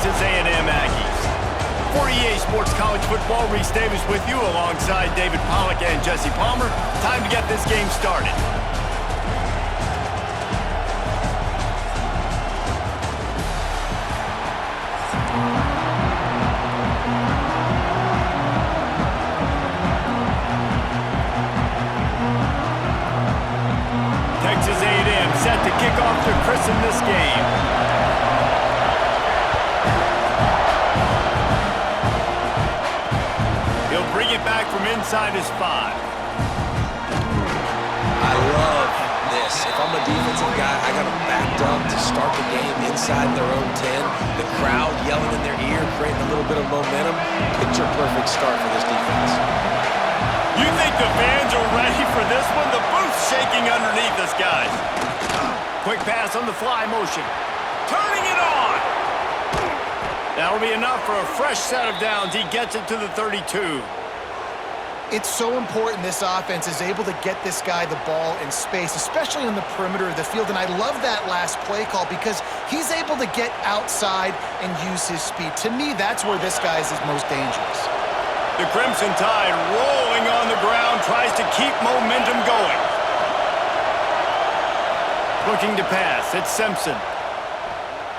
Texas A&M Aggies. For EA Sports College Football, Reese Davis with you alongside David Pollack and Jesse Palmer. Time to get this game started. Texas A&M set to kick off to christen this game. He'll bring it back from inside his 5. I love this. If I'm a defensive guy, I got them backed up to start the game inside their own 10. The crowd yelling in their ear, creating a little bit of momentum. Picture perfect start for this defense. You think the fans are ready for this one? The booth's shaking underneath us, guys. Quick pass on the fly motion. Turning it on. That'll be enough for a fresh set of downs. He gets it to the 32. It's so important this offense is able to get this guy the ball in space, especially on the perimeter of the field. And I love that last play call because he's able to get outside and use his speed. To me, that's where this guy is his most dangerous. The Crimson Tide rolling on the ground, tries to keep momentum going. Looking to pass, it's Simpson.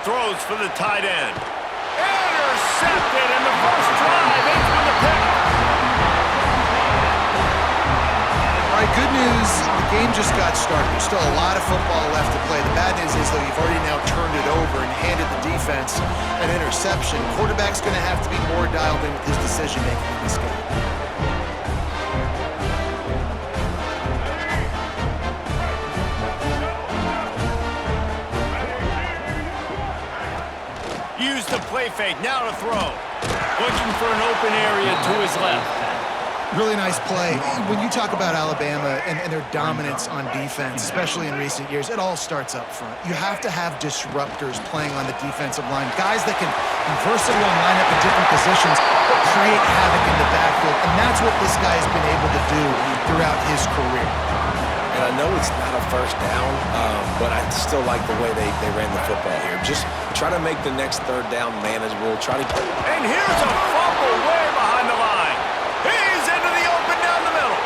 Throws for the tight end. Intercepted in the first drive, ends with a pick. All right, good news, the game just got started. There's still a lot of football left to play. The bad news is, though, you've already now turned it over and handed the defense an interception. Quarterback's going to have to be more dialed in with his decision-making in this game. Use the play fake, now to throw. Looking for an open area to his left. Really nice play. When you talk about Alabama and their dominance on defense, especially in recent years, it all starts up front. You have to have disruptors playing on the defensive line, guys that can be versatile and line up in different positions, but create havoc in the backfield, and that's what this guy has been able to do throughout his career. And I know it's not a first down, but I still like the way they ran the football here. Just try to make the next third down manageable. And here's a fumble way behind the line. He's into the open down the middle.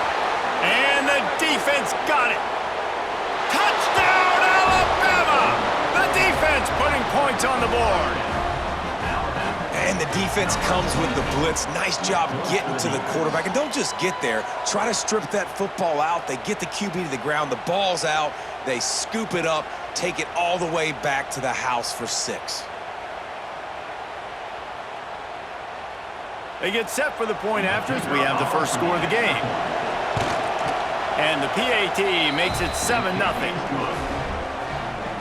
And the defense got it. Touchdown, Alabama! The defense putting points on the board. And the defense comes with the blitz. Nice job getting to the quarterback. And don't just get there. Try to strip that football out. They get the QB to the ground. The ball's out. They scoop it up, take it all the way back to the house for 6. They get set for the point afters. We have the first score of the game. And the PAT makes it 7-0.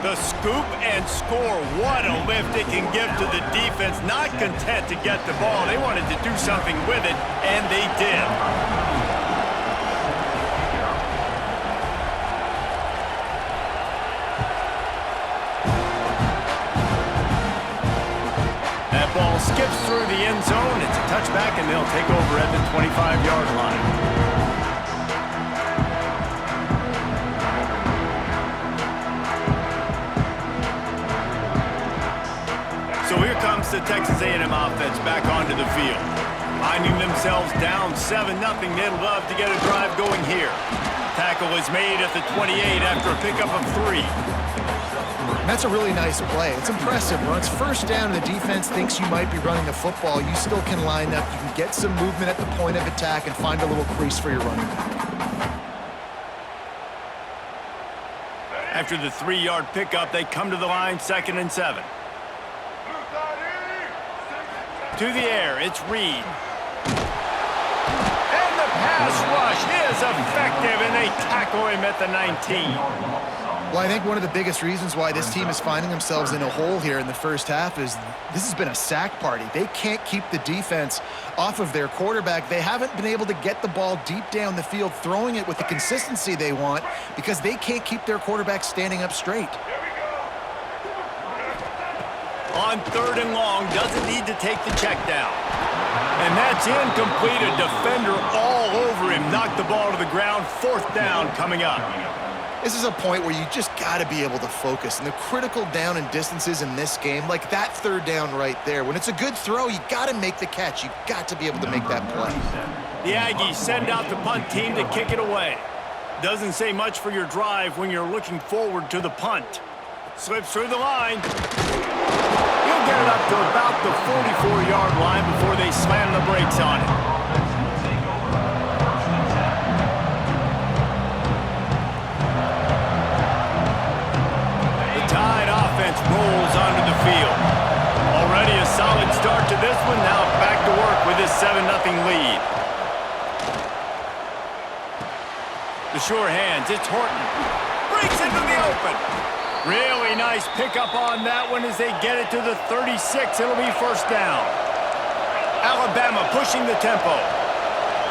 The scoop and score. What a lift it can give to the defense. Not content to get the ball. They wanted to do something with it, and they did. That ball skips through the end zone. It's a touchback, and they'll take over at the 25-yard line. So here comes the Texas A&M offense back onto the field. Finding themselves down 7-0, they'd love to get a drive going here. Tackle is made at the 28 after a pickup of 3. That's a really nice play. It's impressive. When it's first down and the defense thinks you might be running the football, you still can line up. You can get some movement at the point of attack and find a little crease for your running back. After the 3-yard pickup, they come to the line, 2nd and 7. To the air, it's Reed. And the pass rush is effective, and they tackle him at the 19. Well, I think one of the biggest reasons why this team is finding themselves in a hole here in the first half is this has been a sack party. They can't keep the defense off of their quarterback. They haven't been able to get the ball deep down the field, throwing it with the consistency they want because they can't keep their quarterback standing up straight. On 3rd and long, doesn't need to take the check down. And that's incomplete. A defender all over him. Knocked the ball to the ground. 4th down coming up. This is a point where you just got to be able to focus. And the critical down and distances in this game, like that third down right there, when it's a good throw, you got to make the catch. You got to be able to make that play. The Aggies send out the punt team to kick it away. Doesn't say much for your drive when you're looking forward to the punt. Slips through the line. He'll get it up to about the 44-yard line before they slam the brakes on it. The Tide offense rolls onto the field. Already a solid start to this one. Now back to work with this 7-0 lead. The sure hands, it's Horton. Breaks into the open. Really nice pickup on that one as they get it to the 36. It'll be first down. Alabama pushing the tempo.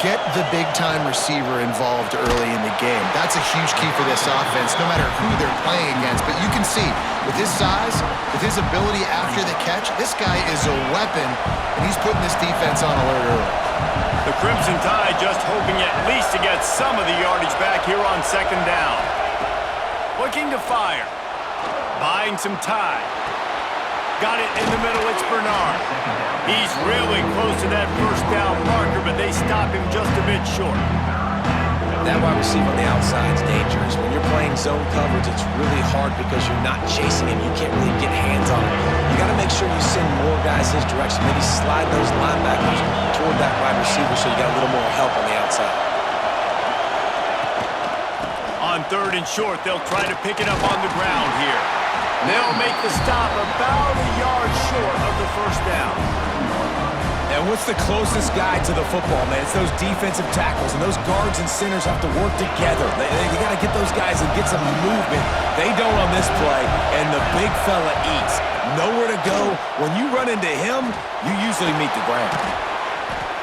Get the big-time receiver involved early in the game. That's a huge key for this offense, no matter who they're playing against. But you can see, with his size, with his ability after the catch, this guy is a weapon, and he's putting this defense on alert early. The Crimson Tide just hoping at least to get some of the yardage back here on second down. Looking to fire. Buying some time. Got it in the middle, it's Bernard. He's really close to that first down marker, but they stop him just a bit short. That wide receiver on the outside is dangerous. When you're playing zone coverage, it's really hard because you're not chasing him. You can't really get hands on him. You got to make sure you send more guys his direction. Maybe slide those linebackers toward that wide receiver so you got a little more help on the outside. On third and short, they'll try to pick it up on the ground here. They'll make the stop about a yard short of the first down. And what's the closest guy to the football, man? It's those defensive tackles, and those guards and centers have to work together. They got to get those guys and get some movement. They don't on this play, and the big fella eats. Nowhere to go. When you run into him, you usually meet the ground.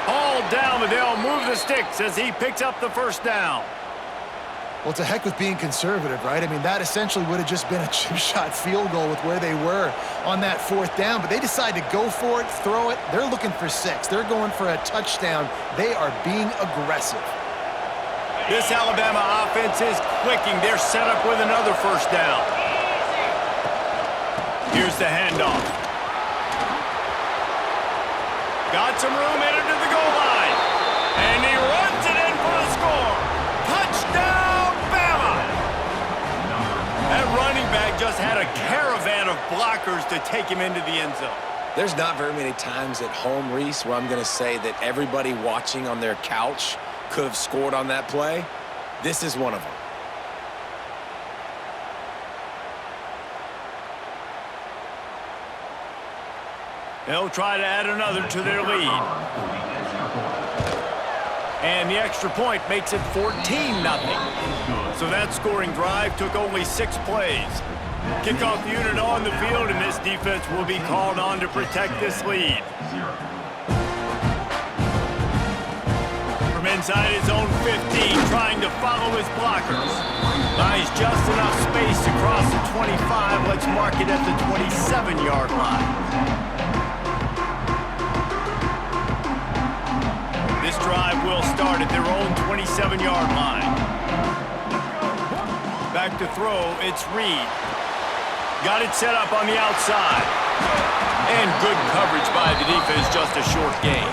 All down, but they'll move the sticks as he picks up the first down. Well, it's a heck with being conservative, right? I mean, that essentially would have just been a chip shot field goal with where they were on that fourth down, but they decide to go for it, throw it. They're looking for 6. They're going for a touchdown. They are being aggressive. This Alabama offense is clicking. They're set up with another first down. Here's the handoff. Got some room headed to the goal line. And he runs it in for the score. Touchdown! That running back just had a caravan of blockers to take him into the end zone. There's not very many times at home, Reese, where I'm going to say that everybody watching on their couch could have scored on that play. This is one of them. They'll try to add another to their lead. And the extra point makes it 14-0. So that scoring drive took only 6 plays. Kickoff unit on the field, and this defense will be called on to protect this lead. From inside his own 15, trying to follow his blockers. Buys just enough space to cross the 25. Let's mark it at the 27-yard line. This drive will start at their own 27-yard line. Back to throw, it's Reed. Got it set up on the outside. And good coverage by the defense, just a short gain.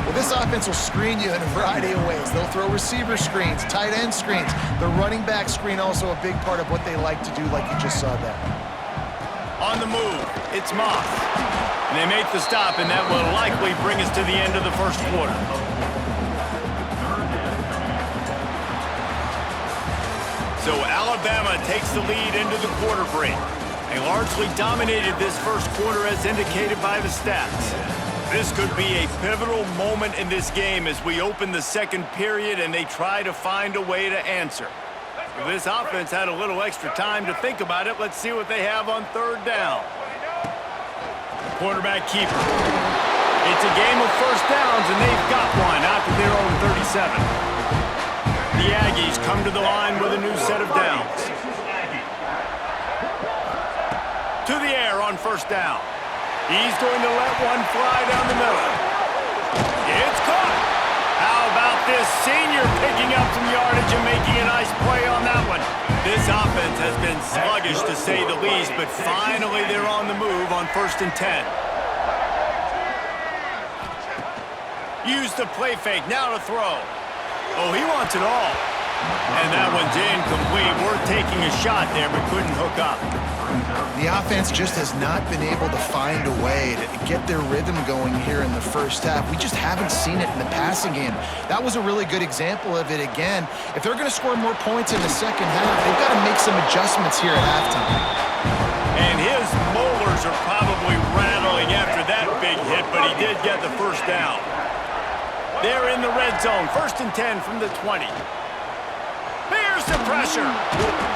Well, this offense will screen you in a variety of ways. They'll throw receiver screens, tight end screens. The running back screen also a big part of what they like to do, like you just saw there. On the move, it's Moss. And they make the stop, and that will likely bring us to the end of the first quarter. So Alabama takes the lead into the quarter break. They largely dominated this first quarter as indicated by the stats. This could be a pivotal moment in this game as we open the second period and they try to find a way to answer. If this offense had a little extra time to think about it, let's see what they have on third down. Quarterback keeper. It's a game of first downs, and they've got one out to their own 37. The Aggies come to the line with a new set of downs. To the air on first down. He's going to let one fly down the middle. It's caught. How about this senior picking up some yardage and making a nice play on that This offense has been sluggish, to say the least, but finally they're on the move on 1st and 10. Use the play fake, now to throw. Oh, he wants it all. And that one's incomplete. Worth taking a shot there, but couldn't hook up. The offense just has not been able to find a way to get their rhythm going here in the first half. We just haven't seen it in the passing game. That was a really good example of it again. If they're going to score more points in the second half, they've got to make some adjustments here at halftime. And his molars are probably rattling after that big hit, but he did get the first down. They're in the red zone, 1st and 10 from the 20. Here's the pressure.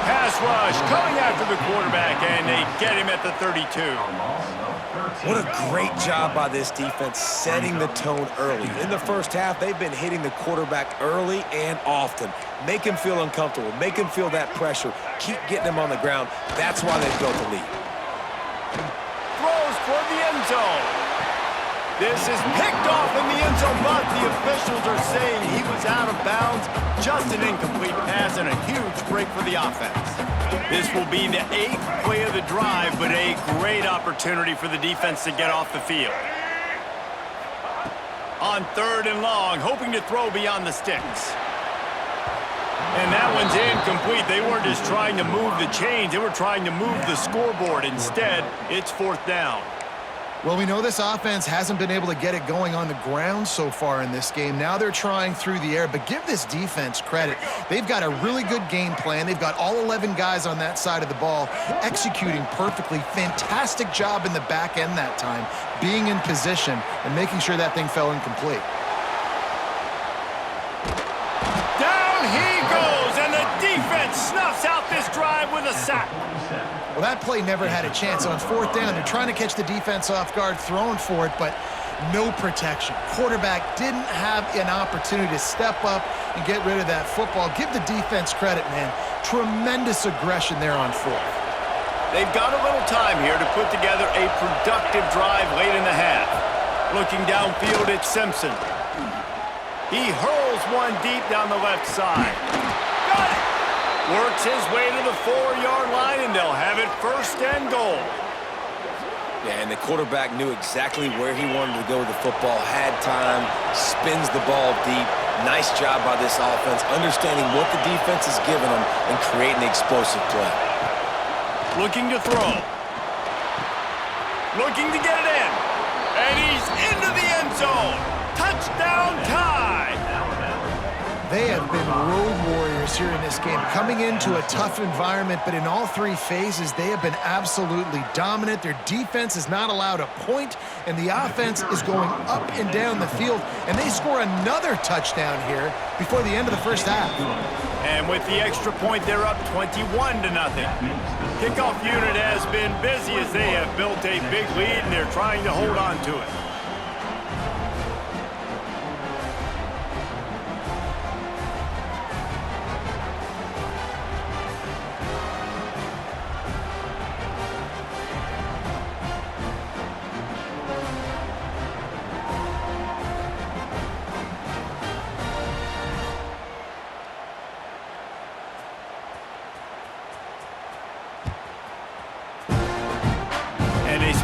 Pass rush coming after the quarterback, and they get him at the 32. What a great job by this defense setting the tone early. In the first half, they've been hitting the quarterback early and often. Make him feel uncomfortable. Make him feel that pressure. Keep getting him on the ground. That's why they've built the lead. Throws toward the end zone. This is picked off in the end zone, but the officials are saying he was out of bounds. Just an incomplete pass and a huge break for the offense. This will be the 8th play of the drive, but a great opportunity for the defense to get off the field. On 3rd and long, hoping to throw beyond the sticks. And that one's incomplete. They weren't just trying to move the chains, they were trying to move the scoreboard. Instead, it's 4th down. Well, we know this offense hasn't been able to get it going on the ground so far in this game. Now they're trying through the air, but give this defense credit. They've got a really good game plan. They've got all 11 guys on that side of the ball executing perfectly. Fantastic job in the back end that time, being in position and making sure that thing fell incomplete. Down he goes, and the defense snuffs out this drive with a sack. Well, that play never had a chance. On 4th down, they're trying to catch the defense off guard, throwing for it, but no protection. Quarterback didn't have an opportunity to step up and get rid of that football. Give the defense credit, man. Tremendous aggression there on 4th. They've got a little time here to put together a productive drive late in the half. Looking downfield, it's Simpson. He hurls one deep down the left side. Got it! Works his way to the 4-yard line, and they'll have it 1st and goal. Yeah, and the quarterback knew exactly where he wanted to go with the football, had time, spins the ball deep. Nice job by this offense, understanding what the defense is giving them and creating the explosive play. Looking to throw. Looking to get it in. And he's into the end zone. Touchdown Tide! They have been road warriors here in this game, coming into a tough environment, but in all 3 phases, they have been absolutely dominant. Their defense is not allowed a point, and the offense is going up and down the field, and they score another touchdown here before the end of the first half. And with the extra point, they're up 21-0. Kickoff unit has been busy as they have built a big lead, and they're trying to hold on to it.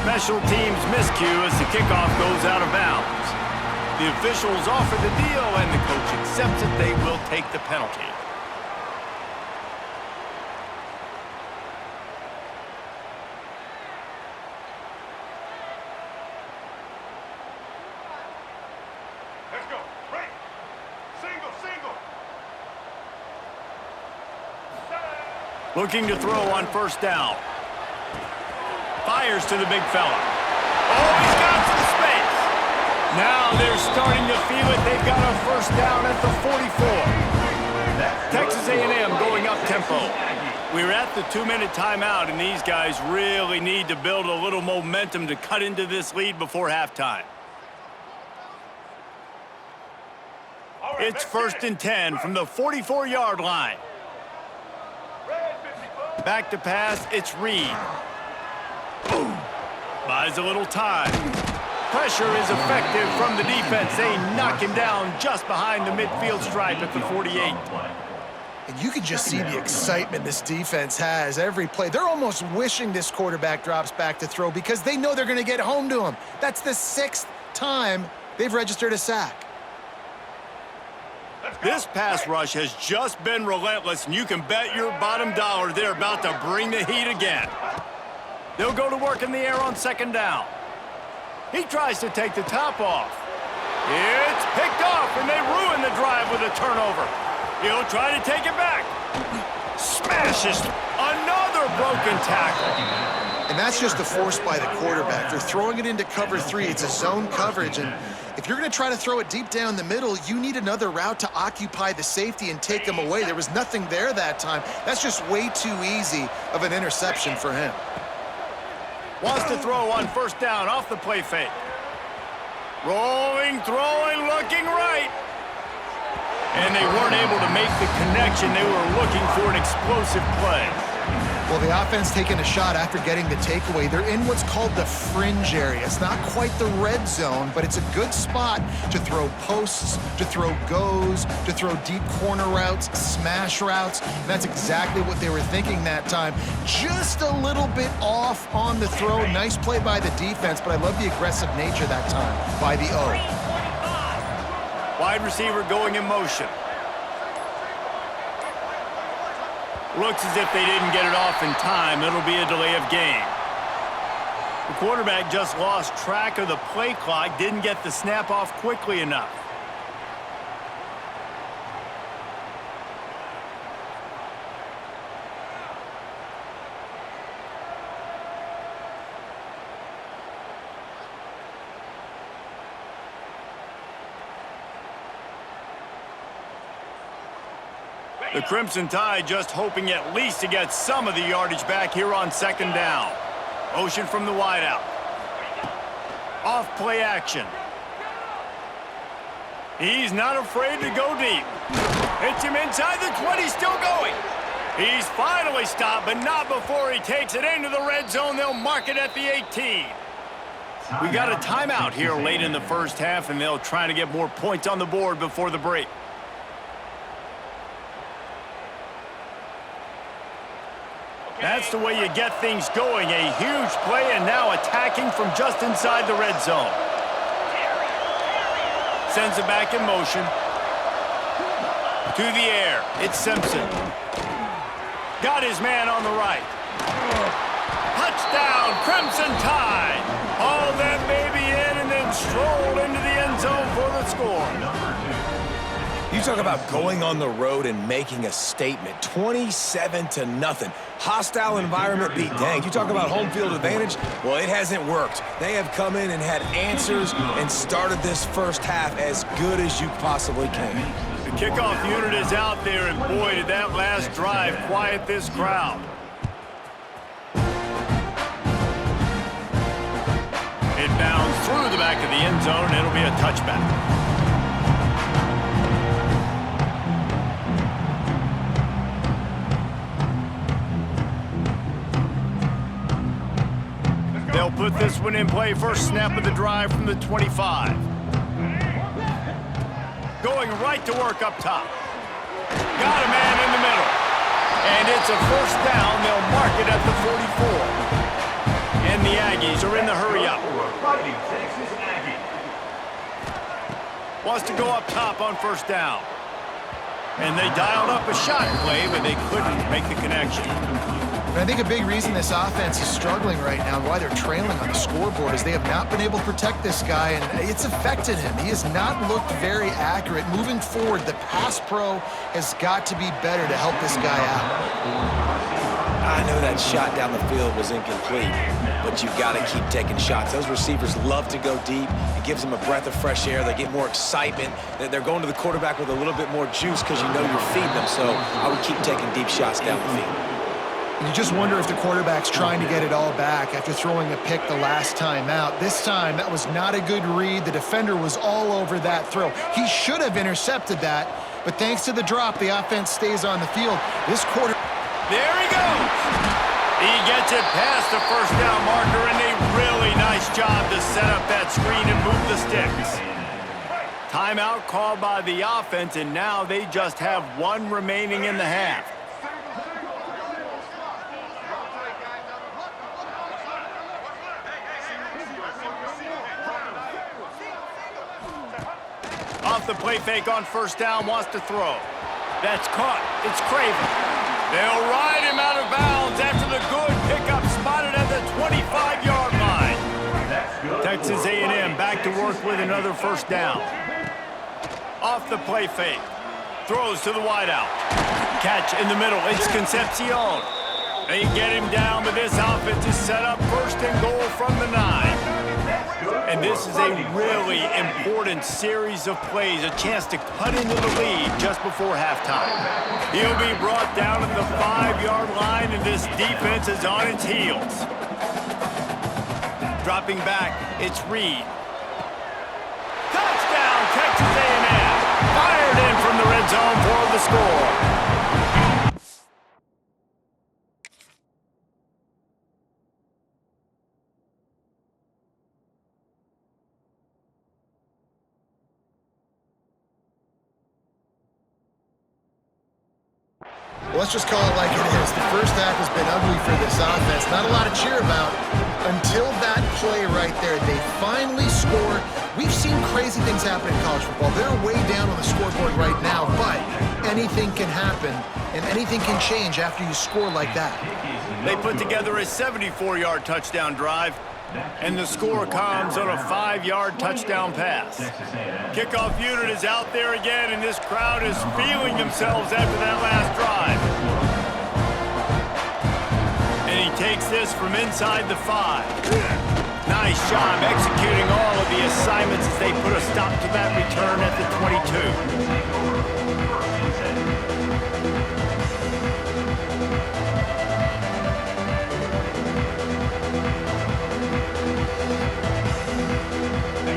Special teams miscue as the kickoff goes out of bounds. The officials offer the deal, and the coach accepts it. They will take the penalty. Let's go. Right. Single. Looking to throw on 1st down. Fires to the big fella. Oh, he's got some space. Now they're starting to feel it. They've got a 1st down at the 44. Texas A&M going up tempo. We're at the 2-minute timeout, and these guys really need to build a little momentum to cut into this lead before halftime. It's 1st and 10 from the 44-yard line. Back to pass, it's Reed. Buys a little time. Pressure is effective from the defense. They knock him down just behind the midfield stripe at the 48. And you can just see the excitement this defense has every play. They're almost wishing this quarterback drops back to throw because they know they're going to get home to him. That's the 6th time they've registered a sack. This pass rush has just been relentless, and you can bet your bottom dollar they're about to bring the heat again. They'll go to work in the air on 2nd down. He tries to take the top off. It's picked off, and they ruin the drive with a turnover. He'll try to take it back. Smashes another broken tackle. And that's just the force by the quarterback. They're throwing it into cover 3. It's a zone coverage, and if you're going to try to throw it deep down the middle, you need another route to occupy the safety and take them away. There was nothing there that time. That's just way too easy of an interception for him. Wants to throw on 1st down off the play fake. Rolling, throwing, looking right. And they weren't able to make the connection. They were looking for an explosive play. Well, the offense taking a shot after getting the takeaway. They're in what's called the fringe area. It's not quite the red zone, but it's a good spot to throw posts, to throw goes, to throw deep corner routes, smash routes. And that's exactly what they were thinking that time. Just a little bit off on the throw. Nice play by the defense, but I love the aggressive nature that time by the O. Wide receiver going in motion. Looks as if they didn't get it off in time. It'll be a delay of game. The quarterback just lost track of the play clock, didn't get the snap off quickly enough. The Crimson Tide just hoping at least to get some of the yardage back here on 2nd down. Motion from the wideout. Off play action. He's not afraid to go deep. Hits him inside the 20, still going. He's finally stopped, but not before he takes it into the red zone. They'll mark it at the 18. We got a timeout here late in the 1st half, and they'll try to get more points on the board before the break. That's the way you get things going. A huge play, and now attacking from just inside the red zone. Sends it back in motion. To the air. It's Simpson. Got his man on the right. Touchdown, Crimson Tide. All that baby in and then strolled into the end zone for the score. You talk about going on the road and making a statement. 27-0. Hostile environment beat dang. You talk about home field advantage. Well, it hasn't worked. They have come in and had answers and started this 1st half as good as you possibly can. The kickoff unit is out there, and boy, did that last drive quiet this crowd. It bounds through the back of the end zone, and it'll be a touchback. They'll put this one in play. First snap of the drive from the 25. Going right to work up top. Got a man in the middle. And it's a 1st down. They'll mark it at the 44. And the Aggies are in the hurry up. Wants to go up top on 1st down. And they dialed up a shot play, but they couldn't make the connection. And I think a big reason this offense is struggling right now and why they're trailing on the scoreboard is they have not been able to protect this guy, and it's affected him. He has not looked very accurate. Moving forward, the pass pro has got to be better to help this guy out. I know that shot down the field was incomplete, but you've got to keep taking shots. Those receivers love to go deep. It gives them a breath of fresh air. They get more excitement. They're going to the quarterback with a little bit more juice because you know you're feeding them, so I would keep taking deep shots down the field. You just wonder if the quarterback's trying to get it all back after throwing a pick the last time out. This time, that was not a good read. The defender was all over that throw. He should have intercepted that, but thanks to the drop, the offense stays on the field. This quarter... There he goes. He gets it past the 1st down marker, and a really nice job to set up that screen and move the sticks. Timeout called by the offense, and now they just have one remaining in the half. Off the play fake on first down, wants to throw. That's caught. It's Craven. They'll ride him out of bounds after the good pickup spotted at the 25-yard line. Texas A&M back to work with another first down. Off the play fake. Throws to the wideout. Catch in the middle. It's Concepcion. They get him down, but this offense is set up first and goal from the 9. And this is a really important series of plays, a chance to cut into the lead just before halftime. He'll be brought down at the 5-yard line, and this defense is on its heels. Dropping back, it's Reed. Touchdown, Texas A&M. Fired in from the red zone for the score. Well, let's just call it like it is. The first half has been ugly for this offense. Not a lot to cheer about until that play right there. They finally score. We've seen crazy things happen in college football. They're way down on the scoreboard right now, but anything can happen, and anything can change after you score like that. They put together a 74-yard touchdown drive, and the score comes on a 5-yard touchdown pass. Kickoff unit is out there again, and this crowd is feeling themselves after that last drive. And he takes this from inside the 5. Nice job executing all of the assignments as they put a stop to that return at the 22.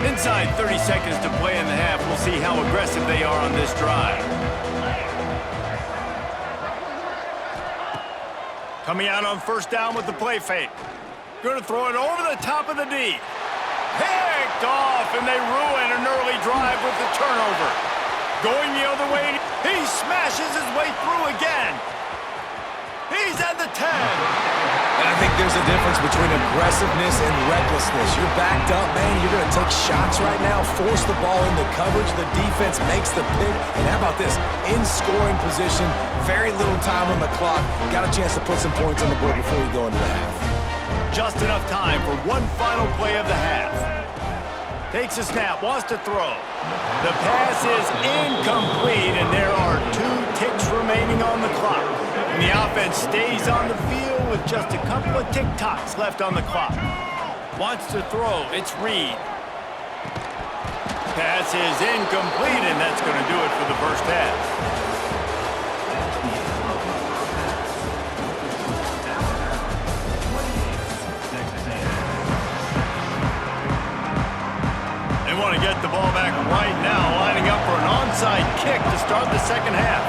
Inside 30 seconds to play in the half. We'll see how aggressive they are on this drive. Coming out on first down with the play fake. Going to throw it over the top of the D. Picked off, and they ruin an early drive with the turnover. Going the other way, he smashes his way through again. He's at the 10. And I think there's a difference between aggressiveness and recklessness. You're backed up, man. You're going to take shots right now, force the ball into coverage. The defense makes the pick. And how about this? In scoring position, very little time on the clock. Got a chance to put some points on the board before you go into the half. Just enough time for one final play of the half. Takes a snap, wants to throw. The pass is incomplete, and there are 2 ticks remaining on the clock. And the offense stays on the field with just a couple of tick-tocks left on the clock. Wants to throw, it's Reed. Pass is incomplete, and that's going to do it for the first half. Want to get the ball back right now, lining up for an onside kick to start the second half.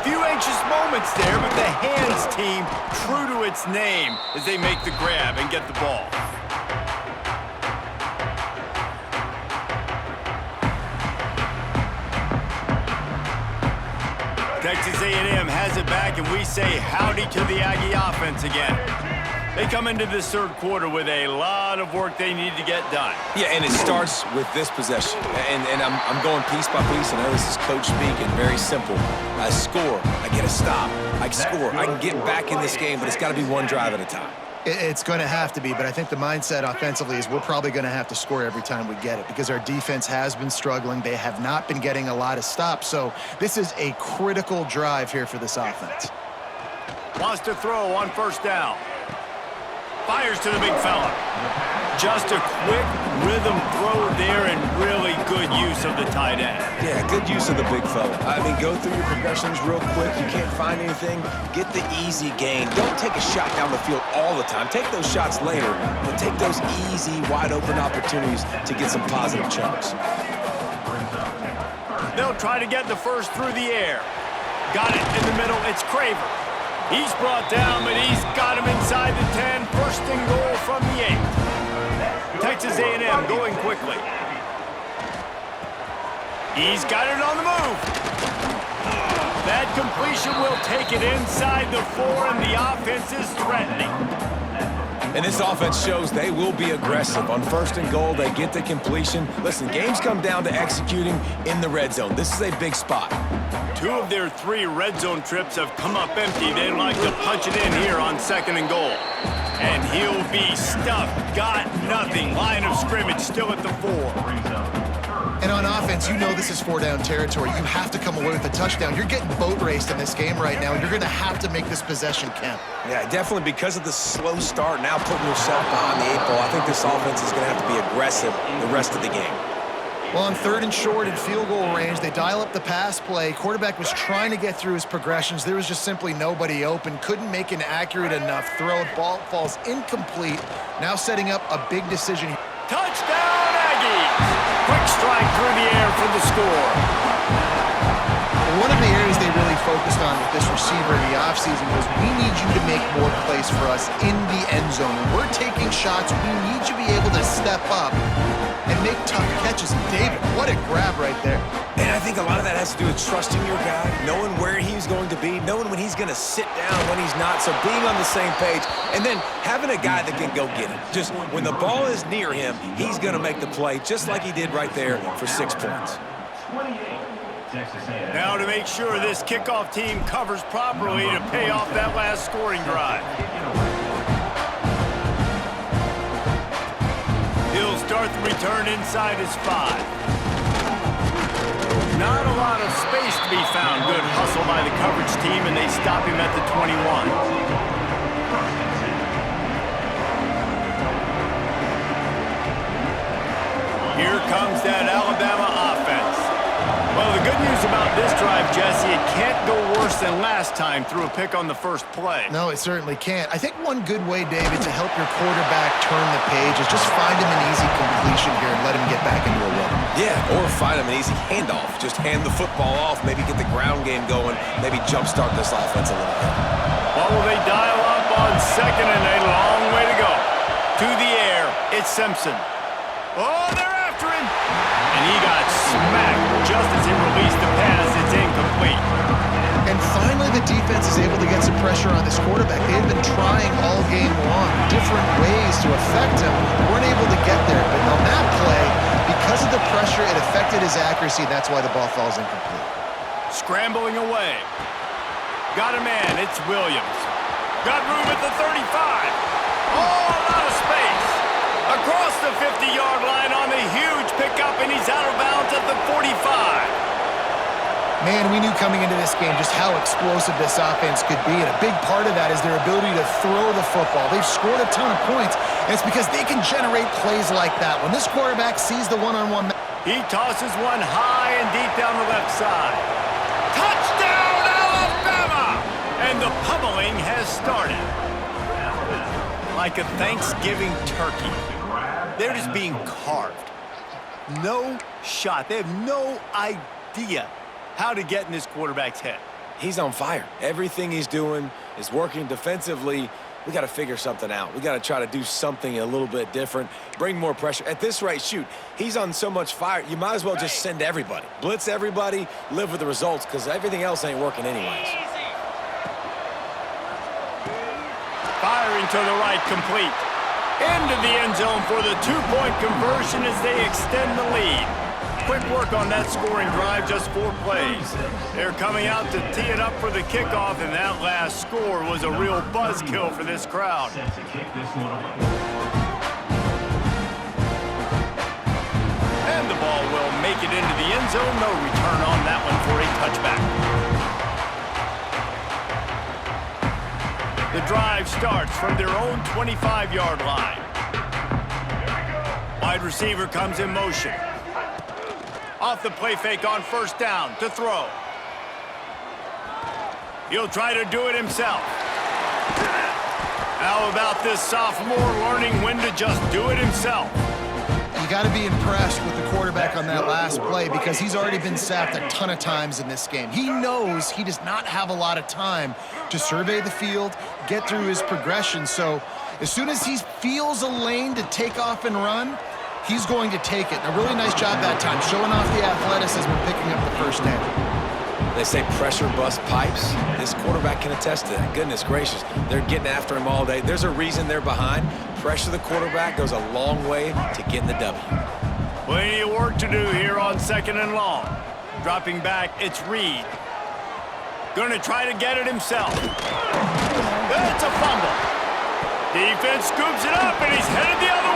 Few anxious moments there, but the hands team true to its name as they make the grab and get the ball. Texas A&M has it back, and we say howdy to the Aggie offense again. They come into this third quarter with a lot of work they need to get done. Yeah, and it starts with this possession. And I'm going piece by piece. I know this is coach speak and very simple. I score, I get a stop. I score, I can get back in this game, but it's got to be one drive at a time. It's going to have to be, but I think the mindset offensively is we're probably going to have to score every time we get it because our defense has been struggling. They have not been getting a lot of stops, so this is a critical drive here for this offense. Wants to throw on first down. Fires to the big fella. Just a quick rhythm throw there and really good use of the tight end. Yeah, good use of the big fella. I mean, go through your progressions real quick. You can't find anything. Get the easy gain. Don't take a shot down the field all the time. Take those shots later, but take those easy, wide-open opportunities to get some positive chunks. They'll try to get the first through the air. Got it in the middle. It's Craver. He's brought down, but he's got him inside the 10. First and goal from the 8. Texas A&M going quickly. He's got it on the move. That completion will take it inside the 4, and the offense is threatening. And this offense shows they will be aggressive. On 1st and goal, they get the completion. Listen, games come down to executing in the red zone. This is a big spot. 2 of their 3 red zone trips have come up empty. They'd like to punch it in here on 2nd and goal. And he'll be stuffed. Got nothing. Line of scrimmage still at the 4. And on offense, you know this is 4-down territory. You have to come away with a touchdown. You're getting boat raced in this game right now. You're going to have to make this possession count. Yeah, definitely because of the slow start, now putting yourself behind the 8 ball, I think this offense is going to have to be aggressive the rest of the game. Well, on 3rd and short and field goal range, they dial up the pass play. Quarterback was trying to get through his progressions. There was just simply nobody open. Couldn't make an accurate enough throw. Ball falls incomplete. Now setting up a big decision. Touchdown, Aggies! Quick strike through the air for the score. One of the areas they really focused on with this receiver in the offseason was, we need you to make more plays for us in the end zone. When we're taking shots, we need you to be able to step up and make tough catches. And David, what a grab right there. And I think a lot of that has to do with trusting your guy, knowing where he's going to be, knowing when he's going to sit down, when he's not, so being on the same page, and then having a guy that can go get it. Just when the ball is near him, he's going to make the play, just like he did right there for 6 points. Now to make sure this kickoff team covers properly to pay off that last scoring drive. He'll start the return inside his 5. Not a lot of space to be found. Good hustle by the coverage team, and they stop him at the 21. Here comes that Alabama offense. Well, the good news about this drive, Jesse, it can't go worse than last time through a pick on the first play. No, it certainly can't. I think one good way, David, to help your quarterback turn the page is just find him an easy completion here and let him get back into a rhythm. Yeah, or find him an easy handoff. Just hand the football off, maybe get the ground game going, maybe jumpstart this offense a little bit. What will they dial up on 2nd and a long way to go? To the air, it's Simpson. Oh, they're after him! And he got smacked just as he released the pass. It's incomplete. And finally, the defense is able to get some pressure on this quarterback. They had been trying all game long, different ways to affect him. Weren't able to get there, but on that play, because of the pressure, it affected his accuracy. That's why the ball falls incomplete. Scrambling away. Got a man. It's Williams. Got room at the 35. Oh, a lot of space. Across the 50-yard line on the huge pickup, and he's out of bounds at the 45. Man, we knew coming into this game just how explosive this offense could be, and a big part of that is their ability to throw the football. They've scored a ton of points, and it's because they can generate plays like that. When this quarterback sees the one-on-one... He tosses one high and deep down the left side. Touchdown, Alabama! And the pummeling has started. Like a Thanksgiving turkey. They're just being carved. No shot. They have no idea how to get in this quarterback's head. He's on fire. Everything he's doing is working defensively. We got to figure something out. We got to try to do something a little bit different, bring more pressure. At this rate, shoot, he's on so much fire, you might as well just send everybody. Blitz everybody, live with the results, because everything else ain't working anyways. Firing to the right, complete. Into the end zone for the 2-point conversion as they extend the lead. Quick work on that scoring drive, just 4 plays. They're coming out to tee it up for the kickoff, and that last score was a real buzzkill for this crowd. And the ball will make it into the end zone. No return on that one for a touchback. The drive starts from their own 25-yard line. Wide receiver comes in motion. Off the play fake on 1st down to throw. He'll try to do it himself. How about this sophomore learning when to just do it himself? You got to be impressed with the quarterback on that last play, because he's already been sacked a ton of times in this game. He knows he does not have a lot of time to survey the field, get through his progression. So As soon as he feels a lane to take off and run, he's going to take it. A really nice job that time, showing off the athleticism and picking up the first down. They say pressure busts pipes. This quarterback can attest to that. Goodness gracious, they're getting after him all day. There's a reason they're behind. Pressure the quarterback goes a long way to getting the W. Plenty of work to do here on 2nd and long. Dropping back, it's Reed. Gonna try to get it himself. It's a fumble. Defense scoops it up, and he's headed the other